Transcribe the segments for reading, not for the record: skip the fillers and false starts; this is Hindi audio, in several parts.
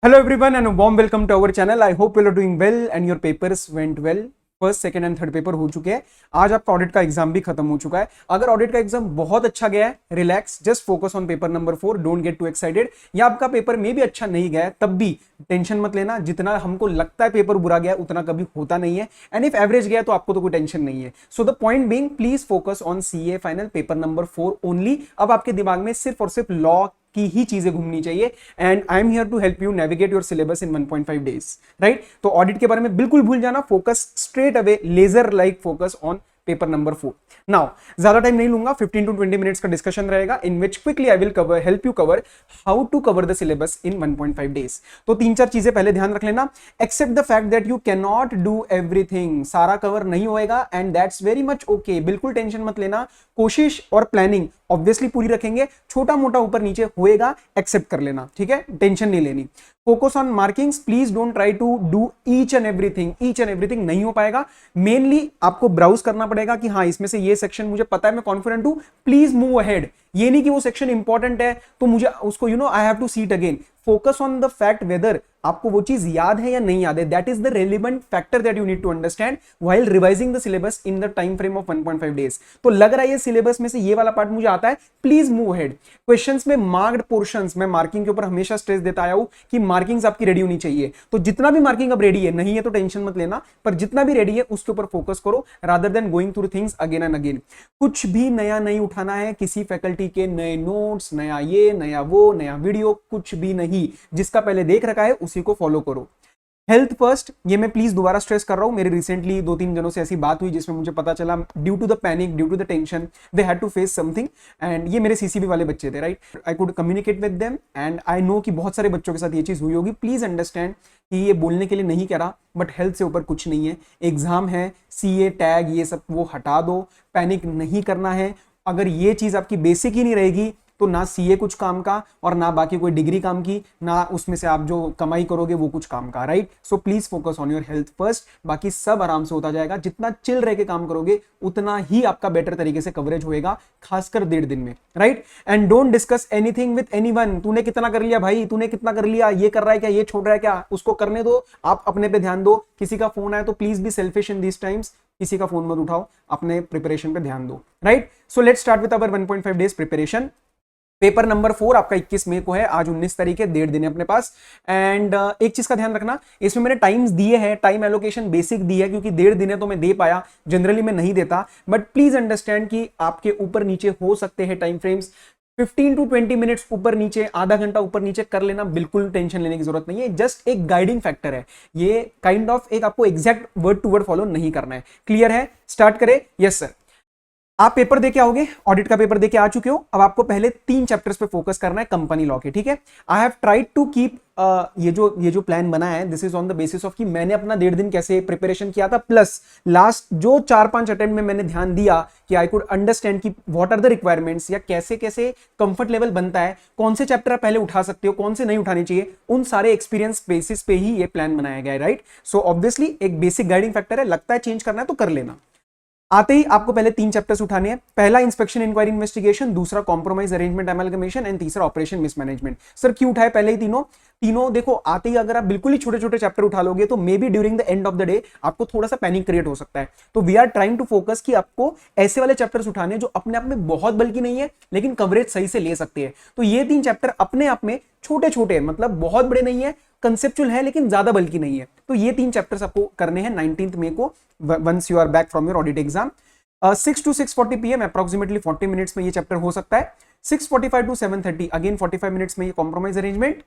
Hello everyone and a warm welcome to our channel. I hope you are doing well and your papers went well. First second and third paper हो चुके हैं. आज आपका ऑडिट का एग्जाम भी खत्म हो चुका है. अगर ऑडिट का एग्जाम बहुत अच्छा गया है, relax, just focus on paper number 4, don't get to excited. या आपका पेपर में भी अच्छा नहीं गया है, तब भी टेंशन मत लेना. जितना हमको लगता है पेपर बुरा गया उतना कभी होता नहीं है. एंड इफ एवरेज गया तो आपको तो कोई टेंशन नहीं है. So the point being, please focus on CA final paper number 4 only. अब आपके दिमाग में सिर्फ और सिर्फ लॉ की ही चीजें घूमनी चाहिए. And I am here to help you navigate your syllabus in 1.5 days, right. तो ऑडिट के बारे में बिल्कुल भूल जाना. Focus straight away, laser like focus on paper number 4. Now ज्यादा टाइम नहीं लूंगा, 15 to 20 मिनट्स का डिस्कशन रहेगा, in which quickly I will cover, help you cover how to cover the syllabus in 1.5 days. तो 3-4 चीजें पहले ध्यान रख लेना. Except the fact that you can not do everything. सारा कवर नहीं होएगा and that's very much okay. बिल्कुल टेंशन मत लेना. कोशिश और प्लानिंग ऑब्वियसली पूरी रखेंगे. छोटा मोटा ऊपर नीचे होएगा, एक्सेप्ट कर लेना, ठीक है. टेंशन नहीं लेनी. Focus on markings. Please don't try to do each and everything नहीं हो पाएगा. मेनली आपको ब्राउज करना पड़ेगा कि हाँ, इसमें से ये सेक्शन मुझे पता है, मैं कॉन्फिडेंट हूं, प्लीज मूव अहेड. ये नहीं कि वो सेक्शन इंपॉर्टेंट है तो मुझे उसको I have to see it again. Focus on the fact whether आपको वो चीज याद है या नहीं याद है. That is the relevant factor that you need to understand while revising the syllabus in the time frame of 1.5 days. तो लग रहा है ये सिलेबस में से ये वाला पार्ट मुझे आता है, प्लीज मूव अहेड. क्वेश्चंस में मार्क्ड पोर्शंस, मैं मार्किंग के ऊपर हमेशा स्ट्रेस देता आया हूं कि मार्किंग्स आपकी रेडी होनी चाहिए. तो जितना भी मार्किंग अब रेडी है, नहीं है तो टेंशन मत लेना, पर जितना भी रेडी है उसके ऊपर फोकस करो rather than going through things again and again. कुछ भी नया नहीं उठाना है. किसी फैकल्टी के नए नोट्स, नया ये, नया वो, नया वीडियो, कुछ भी नहीं. जिसका पहले देख रखा है उसी को फॉलो करो. हेल्थ फर्स्ट, ये मैं प्लीज दोबारा स्ट्रेस कर रहा हूं. मेरे रिसेंटली 2-3 जनों से ऐसी बात हुई जिसमें मुझे पता चला due to the panic, due to the tension, they had to face something. And ये मेरे सीसीबी वाले बच्चे थे, right. I could communicate with them and I know कि बहुत सारे बच्चों के साथ ये चीज हुई होगी. प्लीज अंडरस्टैंड कि ये बोलने के लिए नहीं कह रहा, बट हेल्थ से ऊपर कुछ नहीं है. एग्जाम है, सीए टैग ये सब वो हटा दो. पैनिक नहीं करना है. अगर ये चीज आपकी बेसिक ही नहीं रहेगी तो ना सीए कुछ काम का और ना बाकी कोई डिग्री काम की, ना उसमें से आप जो कमाई करोगे वो कुछ काम का, right. So please focus on your health first. बाकी सब आराम से होता जाएगा. जितना चिल रह के काम करोगे उतना ही आपका बेटर तरीके से कवरेज होएगा, खासकर 1.5 दिन में, right. And don't discuss anything with anyone. तूने कितना कर लिया भाई, तूने कितना कर लिया, ये कर रहा है क्या, ये छोड़ रहा है क्या, उसको करने दो. आप अपने पे ध्यान दो. किसी का फोन आए तो please be selfish in this times. किसी का फोन मत उठाओ, अपने प्रिपरेशन पे ध्यान दो, right. So let's start with our 1.5 days preparation. Paper number 4 आपका 21 मई को है. आज 19 तारीख है, 1.5 दिन है अपने पास. एंड एक चीज का ध्यान रखना, इसमें मैंने टाइम्स दिए हैं, टाइम एलोकेशन बेसिक दी है क्योंकि 1.5 दिन है तो मैं दे पाया. जनरली मैं नहीं देता, बट प्लीज अंडरस्टैंड कि आपके ऊपर नीचे हो सकते हैं टाइम फ्रेम्स. 15 to 20 मिनट्स ऊपर नीचे, आधा घंटा ऊपर नीचे कर लेना, बिल्कुल टेंशन लेने की जरूरत नहीं है. जस्ट एक गाइडिंग फैक्टर है ये, काइंड ऑफ एक आपको exact word to word follow नहीं करना है. क्लियर है? स्टार्ट करें. Yes sir. आप पेपर देके आओगे, ऑडिट का पेपर देके आ चुके हो. अब आपको पहले 3 चैप्टर्स पे फोकस करना है कंपनी लॉ के, ठीक है. I have tried to keep ये जो प्लान बना है, this is on the basis of कि मैंने अपना 1.5 दिन कैसे प्रिपरेशन किया था, प्लस लास्ट जो 4-5 अटेम्प्ट में मैंने ध्यान दिया कि आई कुड अंडरस्टैंड कि व्हाट आर द रिक्वायरमेंट्स, या कैसे कैसे कंफर्ट लेवल बनता है, कौन से चैप्टर आप पहले उठा सकते हो, कौन से नहीं उठाने चाहिए. उन सारे एक्सपीरियंस बेसिस पे ही ये प्लान बनाया गया है, राइट. सो ऑब्वियसली एक बेसिक गाइडिंग फैक्टर है. लगता है चेंज करना है तो कर लेना. आते ही आपको पहले 3 चैप्टर्स उठाने हैं. पहला इंस्पेक्शन इंक्वायरी इन्वेस्टिगेशन, दूसरा कॉम्प्रोमाइज अरेंजमेंट एमलगमेशन एंड तीसरा ऑपरेशन मिसमैनेजमेंट. सर क्यों उठाए पहले ही तीनों देखो, आते ही अगर आप बिल्कुल ही छोटे छोटे चैप्टर उठा लोगे तो maybe during the end of the day आपको थोड़ा सा पैनिक क्रिएट हो सकता है. तो we are trying to focus कि आपको ऐसे वाले चैप्टर्स उठाने जो अपने आप में बहुत बल्कि नहीं है लेकिन कवरेज सही से ले सकते हैं. तो ये 3 चैप्टर अपने आप में छोटे छोटे, मतलब बहुत बड़े नहीं है, कंसेप्चुअल है लेकिन ज्यादा बल्कि नहीं है. तो ये 3 चैप्टर्स आपको करने हैं 19 मई को, once you are back from your audit exam. 6 to 6:40 PM approximately 40 minutes में ये चैप्टर हो सकता है. 6:45 to 7:30 अगेन 45 मिनट्स में ये compromise arrangement,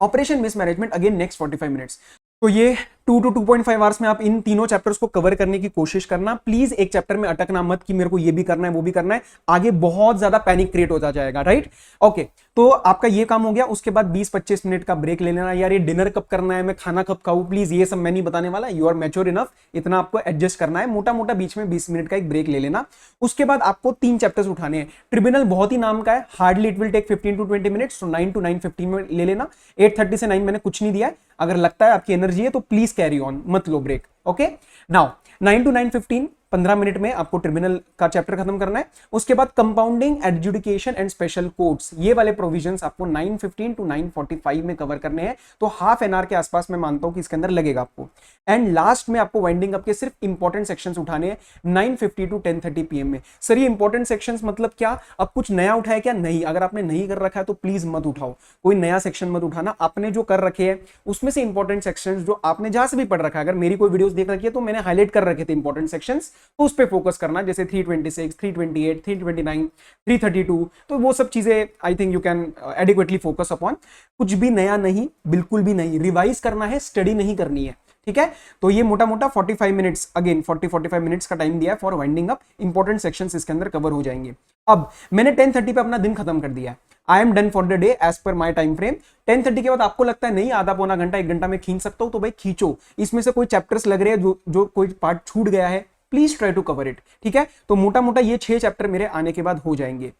operation mismanagement again next 45 minutes. तो ये 2 to 2.5 आवर्स में आप इन तीनों चैप्टर्स को कवर करने की कोशिश करना. प्लीज एक चैप्टर में अटकना मत कि मेरे को ये भी करना है वो भी करना है, आगे बहुत ज्यादा पैनिक क्रिएट होता जाएगा, राइट. ओके, तो आपका ये काम हो गया. उसके बाद 20-25 मिनट का ब्रेक ले लेना. यार ये डिनर कब करना है, मैं खाना कब खाऊं, प्लीज ये सब मैं नहीं बताने वाला. यू आर मैच्योर इनफ, इतना आपको एडजस्ट करना है. मोटा मोटा बीच में 20 मिनट का एक ब्रेक ले लेना. उसके बाद आपको 3 चैप्टर्स उठाने हैं. ट्रिब्यूनल बहुत ही नाम का है, hardly it will take 15 to 20 minutes. तो 9 to 9:15 में ले लेना. 8:30 से 9 मैंने कुछ नहीं दिया है. अगर लगता है आपकी एनर्जी है तो प्लीज कैरी ऑन, मत लो break. Okay, now 9 to 9:15 15 minute में आपको ट्रिब्यूनल का चैप्टर खत्म करना है। उसके बाद compounding, adjudication and special courts, ये वाले प्रोविजंस आपको 9:15 to 9:45 में कवर करने हैं। तो हाफ एन आवर के आसपास मैं मानता हूं कि इसके अंदर लगेगा आपको। एंड लास्ट में आपको वाइंडिंग अप के सिर्फ इंपॉर्टेंट सेक्शंस उठाने हैं 9:50 to 10:30 PM में। सर ये इंपॉर्टेंट सेक्शंस मतलब क्या? अब कुछ नया उठाया क्या? नहीं। अगर आपने नहीं कर रखा है तो प्लीज मत उठाओ, कोई नया सेक्शन मत उठाना। आपने जो कर रखे हैं उसमें से इंपॉर्टेंट सेक्शंस जो आपने जहां से भी पढ़ रखा है, अगर मेरी कोई वीडियोस देख रखी है तो मैंने हाईलाइट कर रखे थे इंपॉर्टेंट सेक्शंस, तो उस पर फोकस करना, जैसे 326, 328, 329, 332, तो वो सब चीजें I think you can adequately focus upon. कुछ भी नया नहीं, बिल्कुल भी नहीं, रिवाइज करना है, स्टडी नहीं करनी है, ठीक है। तो ये मोटा मोटा 45 मिनट्स, अगेन 40-45 मिनट्स का टाइम दिया है for winding up. Important sections इसके अंदर कवर हो जाएंगे। अब मैंने 10:30 पे अपना दिन खत्म कर दिया है। I am done for the day as per my time frame. 10:30 के बाद आपको लगता है नहीं आधा पौना घंटा 1 घंटा में खींच सकता हूं, तो भाई खींचो। इसमें से कोई चैप्टर्स लग रहे हैं जो कोई पार्ट छूट गया है, please try to cover it, ठीक है। तो मोटा मोटा ये 6 चैप्टर मेरे आने के बाद हो जाएंगे।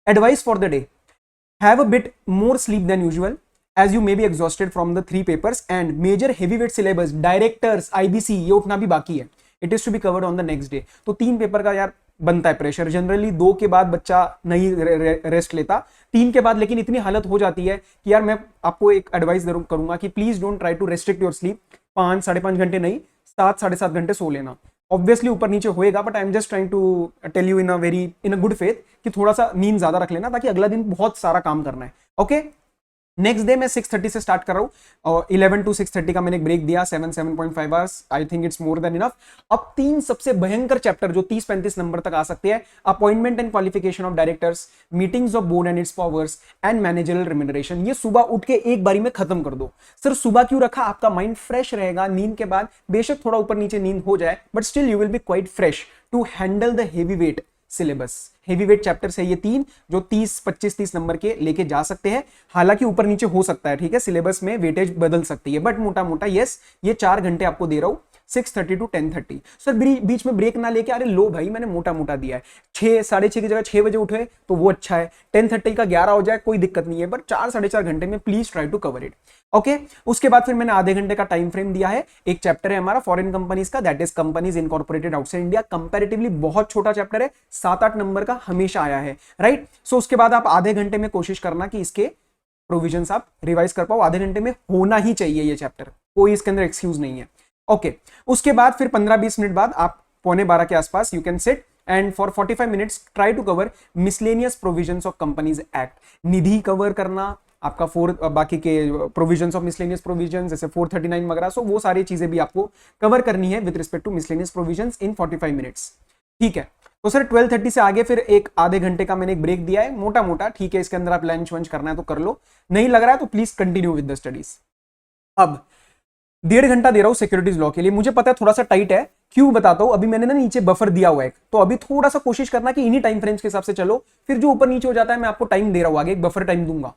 Advice for the day, have a bit more sleep than usual as you may be exhausted from the 3 papers and major heavyweight syllabus, directors, IBC, ये उठना भी बाकी है। It is to be covered on the next day। तो 3 पेपर का यार बनता है प्रेशर। जनरली 2 के बाद बच्चा नहीं रेस्ट लेता, 3 के बाद लेकिन इतनी हालत हो जाती है कि यार मैं आपको एक एडवाइस जरूर करूंगा कि please don't try to restrict your sleep. 5-5.5 घंटे नहीं, 7-7.5 घंटे सो लेना। ऑब्वियसली ऊपर नीचे होएगा, but I am just trying to tell you in a good faith कि थोड़ा सा नींद ज्यादा रख लेना, ताकि अगला दिन बहुत सारा काम करना है। ओके, नेक्स्ट डे मैं 6:30 से स्टार्ट कर रहा हूं और 11 to 6:30 का मैंने एक ब्रेक दिया, 7.5 hours. I think it's more than enough. अब 3 सबसे भयंकर चैप्टर जो 30-35 नंबर तक आ सकते हैं, appointment and qualification of directors, meetings of board and its powers and managerial remuneration, ये सुबह उठ के एक बारी में खत्म कर दो। सर सुबह क्यों रखा? आपका माइंड फ्रेश रहेगा नींद के बाद, बेशक थोड़ा ऊपर नीचे नींद हो जाए, but still you will be quite fresh to handle the heavy weight syllabus. Heavy weight chapters है ये 3 जो 25-30 नंबर के लेके जा सकते हैं। हालांकि ऊपर नीचे हो सकता है, ठीक है, सिलेबस में वेटेज बदल सकती है, बट मोटा मोटा यस, ये 4 घंटे आपको दे रहा हूं 6:30 to 10:30। सर बीच में ब्रेक ना लेके, अरे लो भाई मैंने मोटा मोटा दिया है, 6-6:30 की जगह 6 बजे उठे तो वो अच्छा है, 10:30 का 11 हो जाए कोई दिक्कत नहीं है, बट 4-4.5 घंटे में please try to cover it. Okay, उसके बाद फिर मैंने आधे घंटे का टाइम फ्रेम दिया है। एक चैप्टर है हमारा फॉरेन कंपनीज का, that is companies incorporated outside India. Comparatively बहुत छोटा चैप्टर है, 7-8 नंबर का हमेशा आया है, राइट। सो उसके बाद आप आधे घंटे में कोशिश करना कि इसके प्रोविजंस आप रिवाइज कर पाओ। आधे घंटे में होना ही चाहिए ये चैप्टर, कोई इसके अंदर एक्सक्यूज नहीं है। ओके, उसके बाद फिर 15-20 मिनट बाद आप 11:15 के आसपास you can sit and for 45 minutes try to cover miscellaneous provisions of companies act. Nidhi cover करना, आपका बाकी के प्रोविजंस ऑफ मिसलेनियस प्रोविजंस जैसे 439 वगैरह, सो वो सारी चीजें भी आपको कवर करनी है with respect to miscellaneous provisions in 45 minutes, ठीक है। तो सर 12:30 से आगे फिर एक आधे घंटे का मैंने एक ब्रेक दिया है, मोटा मोटा, ठीक है। इसके अंदर आप लंच वंच करना है तो कर लो, नहीं लग रहा है तो please continue with the studies. अब 1.5 घंटा दे रहा हूं सिक्योरिटीज लॉ के लिए। मुझे पता है थोड़ा सा टाइट है, क्यों बताता हूं। अभी मैंने ना नीचे बफर दिया हुआ है, तो अभी थोड़ा सा कोशिश करना कि इन्हीं टाइम फ्रेम्स के हिसाब से चलो, फिर जो ऊपर नीचे हो जाता है मैं आपको टाइम दे रहा हूं, आगे एक बफर टाइम दूंगा।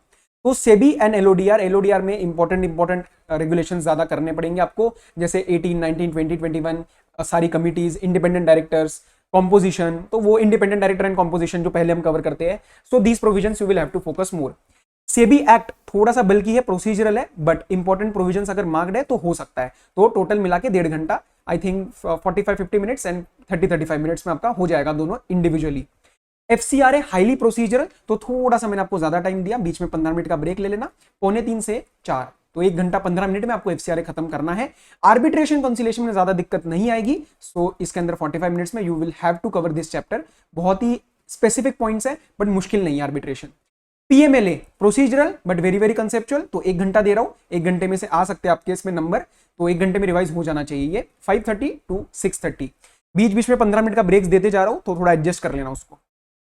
तो सेबी एंड एलओडीआर में इंपॉर्टेंट रेगुलेशंस ज्यादा करने पड़ेंगे आपको, जैसे 18, 19, 20, 21 सारी कमिटीज, इंडिपेंडेंट डायरेक्टर्स, कॉम्पोजिशन, तो वो इंडिपेंडेंट डायरेक्टर एंड कॉम्पोजिशन जो पहले हम कवर करते हैं। So these provisions you will have to focus more. SEBI act थोड़ा सा बल्कि है, प्रोसीजरल है, बट इंपॉर्टेंट प्रोविजंस अगर मार्क्ड है तो हो सकता है। तो टोटल मिला के 1.5 घंटा, I think 45-50 minutes and 30-35 minutes में आपका हो जाएगा दोनों इंडिविजुअली। एफसीआर है हाईली प्रोसीजरल, तो थोड़ा सा मैंने आपको ज्यादा टाइम दिया, बीच में 15 मिनट का ब्रेक ले लेना, 3:45 से 4, तो 1 घंटा 15 मिनट में आपको एफसीआर खत्म करना है। आर्बिट्रेशन कंसिलिएशन में ज्यादा दिक्कत नहीं आएगी, सो इसके अंदर 45 मिनट्स में you will have to cover this chapter. बहुत ही स्पेसिफिक पॉइंट्स है बट मुश्किल नहीं है arbitration. PMLA procedural but very very conceptual, तो 1 घंटा दे रहा हूं, 1 घंटे में से आ सकते हैं आपके इसमें नंबर, तो 1 घंटे में रिवाइज हो जाना चाहिए ये 5:30 to 6:30। बीच बीच में 15 मिनट का ब्रेक्स देते जा रहा हूं, तो थोड़ा एडजस्ट कर लेना उसको।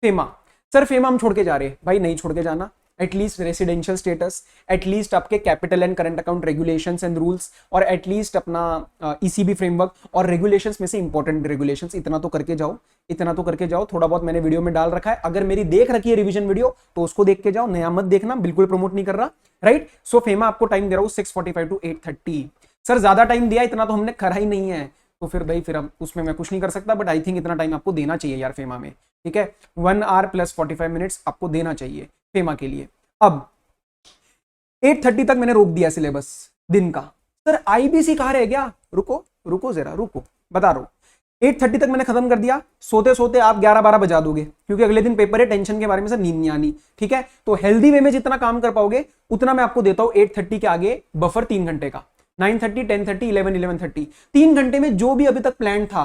फेमा, सर फेमा हम छोड़ के जा रहे हैं, भाई नहीं छोड़ के जाना। एटलीस्ट रेसिडेंशियल स्टेटस, एटलीस्ट आपके capital and current account regulations and rules, और एटलीस्ट अपना ईसीबी फ्रेमवर्क और रेगुलेशंस में से इंपॉर्टेंट रेगुलेशंस, इतना तो करके जाओ, इतना तो करके जाओ। थोड़ा बहुत मैंने वीडियो में डाल रखा है, अगर मेरी देख रखी है रिवीजन वीडियो तो उसको देख के जाओ, नया मत देखना, बिल्कुल प्रमोट नहीं कर रहा, राइट। सो फेमा आपको टाइम दे रहा हूं 6:45 to 8:30। सर ज्यादा टाइम दिया, इतना तो हमने करा ही नहीं है, तो फिर भाई फिर अब उसमें मैं कुछ नहीं कर सकता, बट आई थिंक इतना टाइम आपको देना चाहिए यार फेमा में, ठीक है। 1 hour + 45 मिनट्स आपको देना चाहिए फेमा के लिए। अब 8:30 तक मैंने रोक दिया सिलेबस दिन का। सर आईबीसी कहां रह गया? रुको रुको जरा रुको, बता रहा हूं। 8:30 तक मैंने खत्म कर दिया, सोते सोते आप 11-12 बजा दोगे, क्योंकि अगले दिन पेपर है, टेंशन के बारे में से नींद नहीं आनी, ठीक है। तो हेल्दी वे में जितना काम कर पाओगे उतना मैं आपको देता हूं 8:30 के आगे बफर 3 घंटे का, 9:30, 10:30, 11, 11:30, 3 घंटे में जो भी अभी तक प्लान था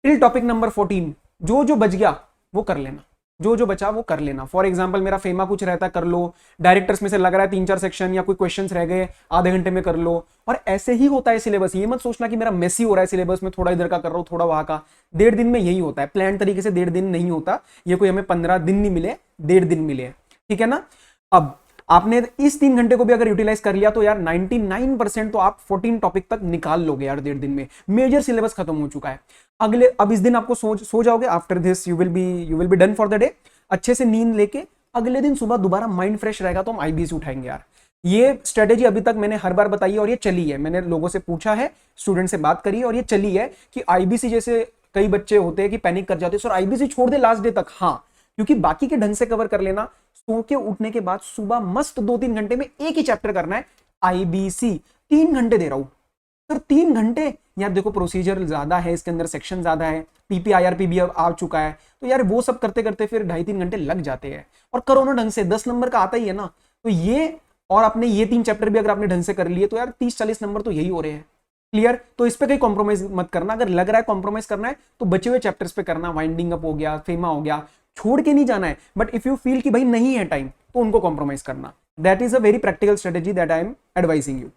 टिल टॉपिक नंबर 14, जो जो बच गया वो कर लेना, जो जो बचा वो कर लेना। फॉर एग्जांपल मेरा फेमा कुछ रहता कर लो, डायरेक्टर्स में से लग रहा है 3-4 सेक्शन या कोई क्वेश्चंस रह गए आधे घंटे में कर लो। और ऐसे ही होता है सिलेबस, ये मत सोचना कि मेरा मेसी हो रहा है सिलेबस में, थोड़ा इधर का कर रहा हूं थोड़ा वहां का। 1.5 दिन में यही होता है, प्लान तरीके से 1.5 दिन नहीं होता, ये कोई हमें 15 दिन नहीं मिले, 1.5 दिन मिले, ठीक है ना। अब आपने इस 3 घंटे को भी अगर यूटिलाइज कर लिया तो यार 99% तो आप 14 टॉपिक तक निकाल लोगे यार 1.5 दिन में, मेजर सिलेबस खत्म हो चुका है। अगले अब इस दिन आपको सो जाओगे, after this you will be done for the day, अच्छे से नींद लेके अगले दिन सुबह दोबारा माइंड फ्रेश रहेगा तो हम आईबीसी उठाएंगे यार। ये स्ट्रेटेजी अभी तक मैंने हर बार बताई है और ये चली है, मैंने लोगों से पूछा है, स्टूडेंट से बात करी है और ये चली है कि आईबीसी जैसे कई बच्चे होते हैं कि पैनिक कर जाते हैं सर आईबीसी छोड़ दे लास्ट डे तक, हाँ, क्योंकि बाकी के ढंग से कवर कर लेना, सो के उठने के बाद सुबह मस्त 2-3 घंटे में एक ही चैप्टर करना है, आईबीसी 3 घंटे दे रहा हूं सर, 3 घंटे यार। देखो प्रोसीजर ज्यादा है इसके अंदर, सेक्शन ज्यादा है, पीपीआईआरपी भी अब आ चुका है, तो यार वो सब करते करते फिर 2.5-3 घंटे लग जाते हैं। और करो ना ढंग से, 10 नंबर का आता ही है ना, तो ये और आपने ये 3 चैप्टर भी अगर आपने ढंग से कर लिए तो यार 30-40 नंबर तो यही हो रहे हैं। क्लियर? तो इस पे कहीं कॉम्प्रोमाइज मत करना, अगर लग रहा है कॉम्प्रोमाइज करना है तो बचे हुए चैप्टर्स पे करना, वाइंडिंग अप हो गया, फेमा हो गया, छोड़ के नहीं जाना है। बट इफ यू फील कि भाई नहीं है टाइम तो उनको कॉम्प्रोमाइज करना, that is a very practical strategy that I am advising you.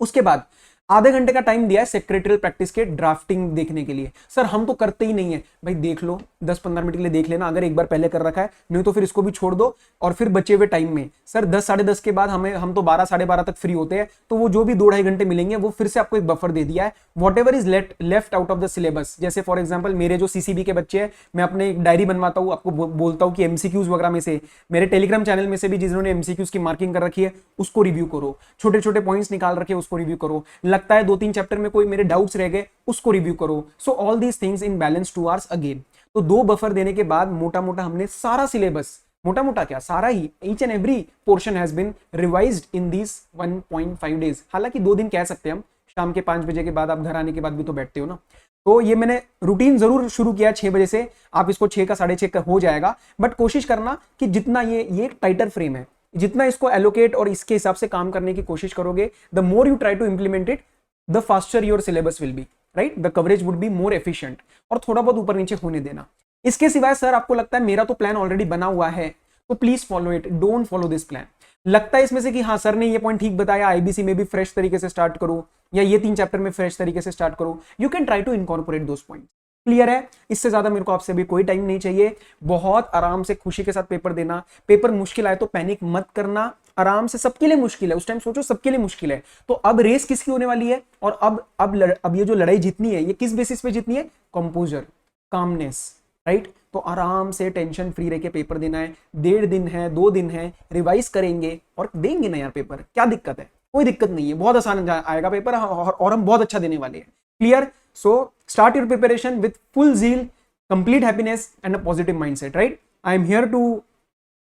उसके बाद आधे घंटे का टाइम दिया है सेक्रेटरियल प्रैक्टिस के ड्राफ्टिंग देखने के लिए। सर हम तो करते ही नहीं है, भाई देख लो 10-15 मिनट के लिए देख लेना, अगर एक बार पहले कर रखा है, नहीं तो फिर इसको भी छोड़ दो। और फिर बचे हुए टाइम में सर 10-10:30 के बाद हम तो 12-12:30 तक फ्री होते हैं, तो वो जो भी 2-2.5 घंटे मिलेंगे वो फिर से आपको एक बफर दे दिया है, what ever is left out of the syllabus. जैसे फॉर एग्जाम्पल मेरे जो सीसीबी के बच्चे हैं, मैं अपने एक डायरी बनवाता हूँ, आपको बोलता हूँ कि एमसीक्यूज वगैरह में से, मेरे टेलीग्राम चैनल में से भी जिन्होंने एमसीक्यूज की मार्किंग कर रखी है उसको रिव्यू करो, छोटे छोटे पॉइंट्स निकाल रखे उसको रिव्यू करो, लगता है 2-3 चैप्टर में कोई मेरे डाउट्स रह गए उसको रिव्यू करो। So all these things in balance 2 hours again. तो 2 बफर देने के बाद मोटा मोटा हमने सारा सिलेबस, मोटा मोटा क्या सारा ही, each and every portion has been revised in this 1.5 days. हालांकि 2 दिन कह सकते हैं हम, शाम के 5 बजे के बाद आप घर आने के बाद भी तो बैठते हो ना। तो ये मैंने रूटीन जरूर शुरू किया 6 बजे से, आप इसको 6 का 6:30 का हो जाएगा, बट कोशिश करना कि जितना ये एक टाइटर फ्रेम है, जितना इसको एलोकेट और इसके हिसाब से काम करने की कोशिश करोगे, the more you try to implement it, the faster your syllabus will be, right, the coverage would be more efficient. और थोड़ा बहुत ऊपर नीचे होने देना। इसके सिवाय सर आपको लगता है मेरा तो प्लान ऑलरेडी बना हुआ है, तो please follow it, don't follow this plan. लगता है इसमें से कि हाँ सर ने ये पॉइंट ठीक बताया, आईबीसी में भी फ्रेश तरीके से स्टार्ट करो, या ये 3 चैप्टर में फ्रेश तरीके से स्टार्ट करो, you can try to incorporate those point. Clear है? इससे ज्यादा मेरे को आपसे भी कोई टाइम नहीं चाहिए। बहुत आराम से खुशी के साथ पेपर देना। पेपर मुश्किल आए तो पैनिक मत करना, आराम से, सबके लिए मुश्किल है, उस टाइम सोचो सबके लिए मुश्किल है। तो अब रेस किसकी होने वाली है, और अब ये जो लड़ाई जीतनी है ये किस बेसिस पे जीतनी है? Composer, calmness, right. तो आराम से टेंशन फ्री रह के पेपर देना है। 1.5 दिन है, 2 दिन है, रिवाइज करेंगे और देंगे ना यार पेपर, क्या दिक्कत है? कोई दिक्कत नहीं है, बहुत आसान आएगा पेपर और हम बहुत अच्छा देने वाले हैं। Clear? So start your preparation with full zeal, complete happiness and a positive mindset, right? I am here to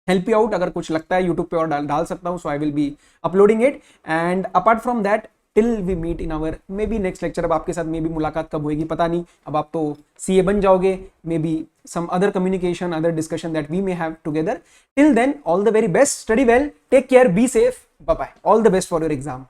help you out. अगर कुछ लगता है YouTube पे और डाल सकता हूँ, so I will be uploading it. And apart from that, till we meet in our maybe next lecture, अब आपके साथ maybe मुलाकात कब होएगी पता नहीं, अब आप तो CA बन जाओगे, maybe some other communication, other discussion that we may have together. Till then, all the very best, study well, take care, be safe, bye bye, all the best for your exam.